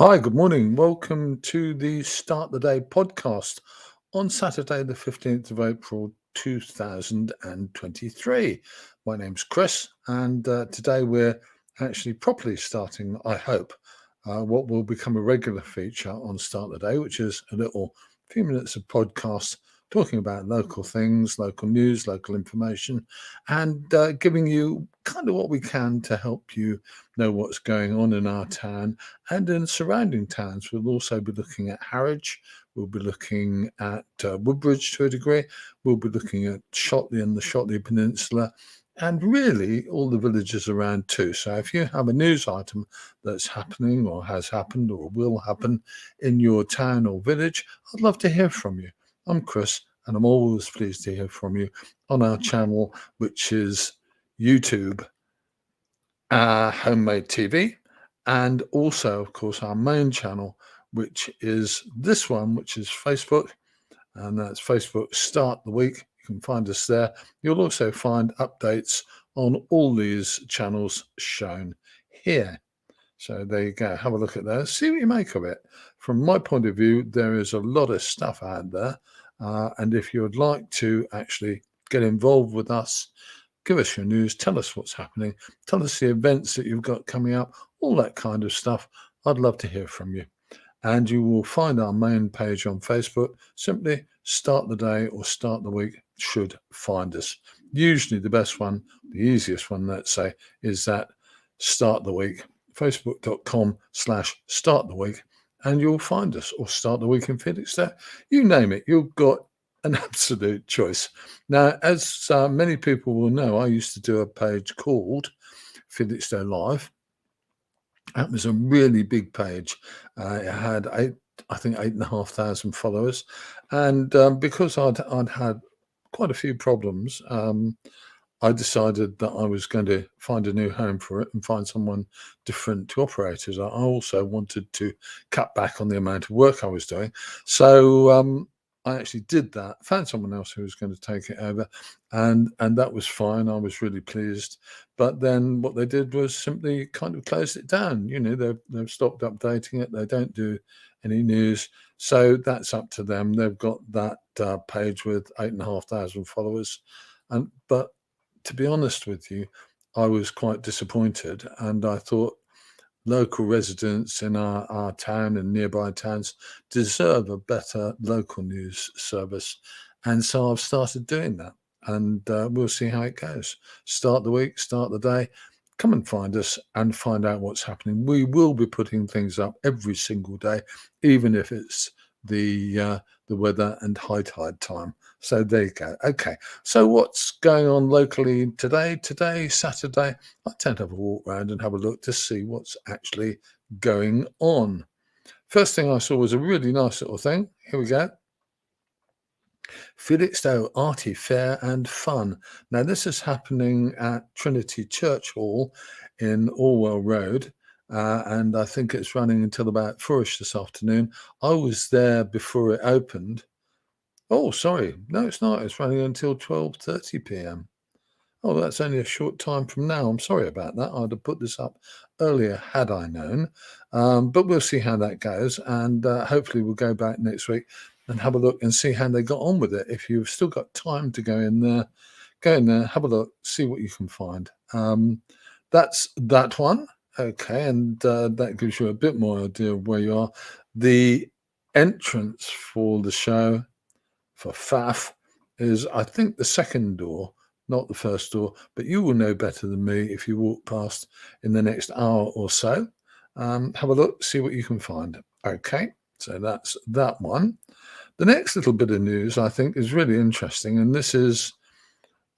Hi, good morning. Welcome to the Start the Day podcast on Saturday, the 15th of April, 2023. My name's Chris, and today we're actually properly starting, I hope, what will become a regular feature on Start the Day, which is a little few minutes of podcast talking about local things, local news, local information, and giving you kind of what we can to help you know what's going on in our town and in surrounding towns. We'll also be looking at Harwich, we'll be looking at Woodbridge to a degree, we'll be looking at Shotley and the Shotley Peninsula, and really all the villages around too. So if you have a news item that's happening or has happened or will happen in your town or village, I'd love to hear from you. I'm Chris, and I'm always pleased to hear from you on our channel, which is YouTube, Homemade TV, and also, of course, our main channel, which is this one, which is Facebook, and that's Facebook Start the Week. You can find us there. You'll also find updates on all these channels shown here. So there you go. Have a look at those. See what you make of it. From my point of view, there is a lot of stuff out there. And if you would like to actually get involved with us, give us your news, tell us what's happening, tell us the events that you've got coming up, all that kind of stuff. I'd love to hear from you. And you will find our main page on Facebook. Simply Start the Day or Start the Week should find us. Usually the best one, the easiest one, let's say, is that Start the Week, facebook.com/Start the Week. And you'll find us, or Start the Week in Felixstowe. You name it, you've got an absolute choice. Now, as many people will know, I used to do a page called Felixstowe Live. That was a really big page. It had I think 8,500 followers, and because I'd had quite a few problems, I decided that I was going to find a new home for it and find someone different to operate it. I also wanted to cut back on the amount of work I was doing. So I actually did that, found someone else who was going to take it over, and that was fine. I was really pleased. But then what they did was simply kind of closed it down. You know, they've stopped updating it. They don't do any news. So that's up to them. They've got that page with 8,500 followers. But to be honest with you, I was quite disappointed, and I thought local residents in our town and nearby towns deserve a better local news service. And so I've started doing that, and we'll see how it goes. Start the week, start the day. Come and find us and find out what's happening. We will be putting things up every single day, even if it's the weather and high tide time. So there you go. Okay, so what's going on locally today? Today, Saturday, I tend to have a walk around and have a look to see what's actually going on. First thing I saw was a really nice little thing. Here we go. Felixstowe Arty Fair and Fun. Now, this is happening at Trinity Church Hall in Orwell Road. And I think it's running until about 4ish this afternoon. I was there before it opened. Oh, sorry. No, it's not. It's running until 12:30 p.m. Oh, that's only a short time from now. I'm sorry about that. I'd have put this up earlier had I known. But we'll see how that goes. And hopefully we'll go back next week and have a look and see how they got on with it. If you've still got time to go in there, have a look, see what you can find. That's that one. Okay, and that gives you a bit more idea of where you are. The entrance for the show for FAF is, I think, the second door, not the first door, but you will know better than me if you walk past in the next hour or so. Have a look, see what you can find. Okay, so that's that one. The next little bit of news I think is really interesting, and this is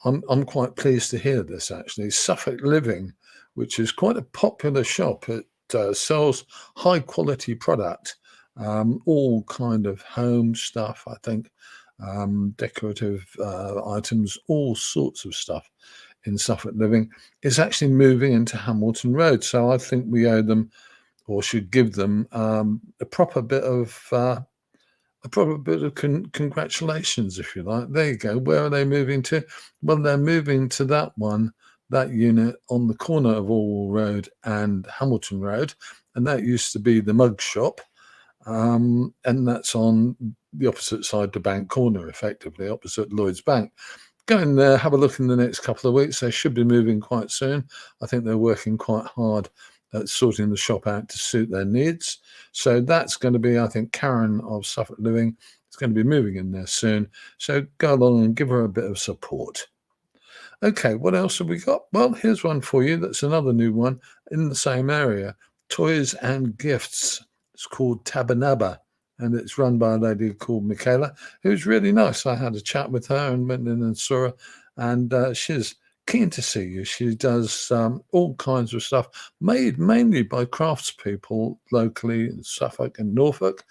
I'm quite pleased to hear this actually. Suffolk Living, which is quite a popular shop, it sells high quality product, all kind of home stuff. I think decorative items, all sorts of stuff in Suffolk Living is actually moving into Hamilton Road. So I think we owe them or should give them a proper bit of congratulations, if you like. There you go. Where are they moving to? Well, they're moving to that one, that unit on the corner of Orwell Road and Hamilton Road, and that used to be the mug shop, and that's on the opposite side to Bank Corner, effectively opposite Lloyd's Bank. Go in there, have a look in the next couple of weeks. They should be moving quite soon. I think they're working quite hard at sorting the shop out to suit their needs. So that's going to be, I think, Karen of Suffolk Living is going to be moving in there soon. So go along and give her a bit of support. Okay, what else have we got? Well, here's one for you. That's another new one in the same area. Toys and Gifts. It's called Tabanaba, and it's run by a lady called Michaela, who's really nice. I had a chat with her and went in and saw her, and she's keen to see you. She does all kinds of stuff made mainly by craftspeople locally in Suffolk and Norfolk,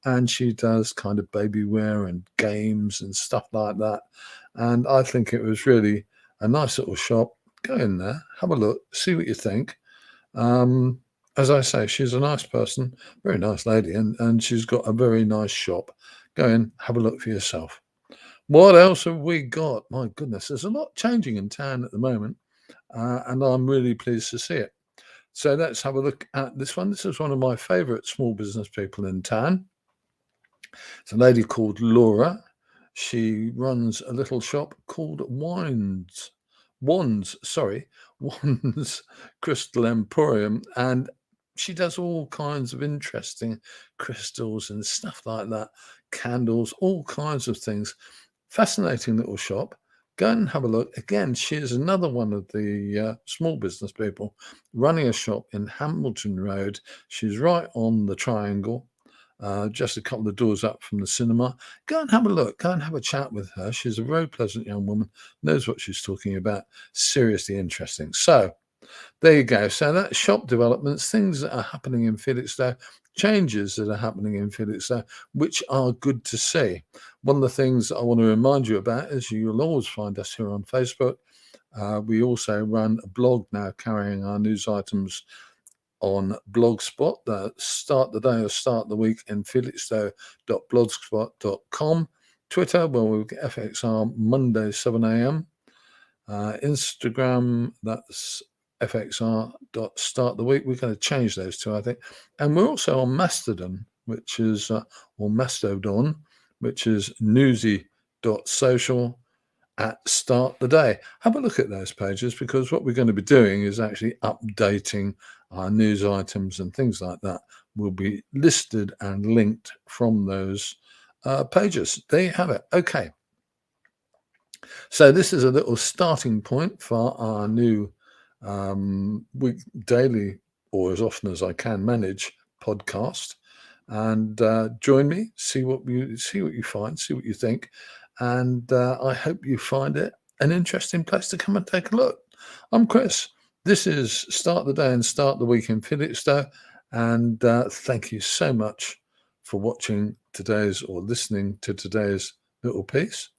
and she does kind of baby wear and games and stuff like that. And I think it was really a nice little shop. Go in there, have a look, see what you think. As I say, she's a nice person, very nice lady, and she's got a very nice shop. Go in, have a look for yourself. What else have we got? My goodness, there's a lot changing in town at the moment, and I'm really pleased to see it. So let's have a look at this one. This is one of my favourite small business people in town. It's a lady called Laura. She runs a little shop called Wands, sorry, Wands Crystal Emporium, and she does all kinds of interesting crystals and stuff like that, candles, all kinds of things. Fascinating little shop. Go and have a look. Again, she is another one of the small business people running a shop in Hamilton Road. She's right on the triangle, just a couple of doors up from the cinema. Go and have a look. Go and have a chat with her. She's a very pleasant young woman, knows what she's talking about. Seriously interesting. So there you go. So that's shop developments, things that are happening in Felixstowe, changes that are happening in Felixstowe, which are good to see. One of the things I want to remind you about is you'll always find us here on Facebook. We also run a blog now carrying our news items on Blogspot. Start the day or start the week in felixstowe.blogspot.com. Twitter, well, we've got FXR Monday, 7 a.m. Instagram, that's fxr.starttheweek. We're going to change those two, I think. And we're also on Mastodon, which is, or Mastodon, which is newsy.social at Start the Day. Have a look at those pages, because what we're going to be doing is actually updating our news items and things like that will be listed and linked from those pages. There you have it. Okay. So this is a little starting point for our new week daily, or as often as I can manage, podcast. And join me, see what you find, see what you think, and I hope you find it an interesting place to come and take a look. I'm Chris. This is Start the Day and Start the Week in Felixstowe, and thank you so much for watching today's or listening to today's little piece.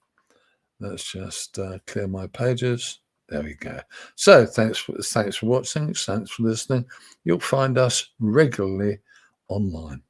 Let's just clear my pages. There we go. So thanks for watching. Thanks for listening. You'll find us regularly online.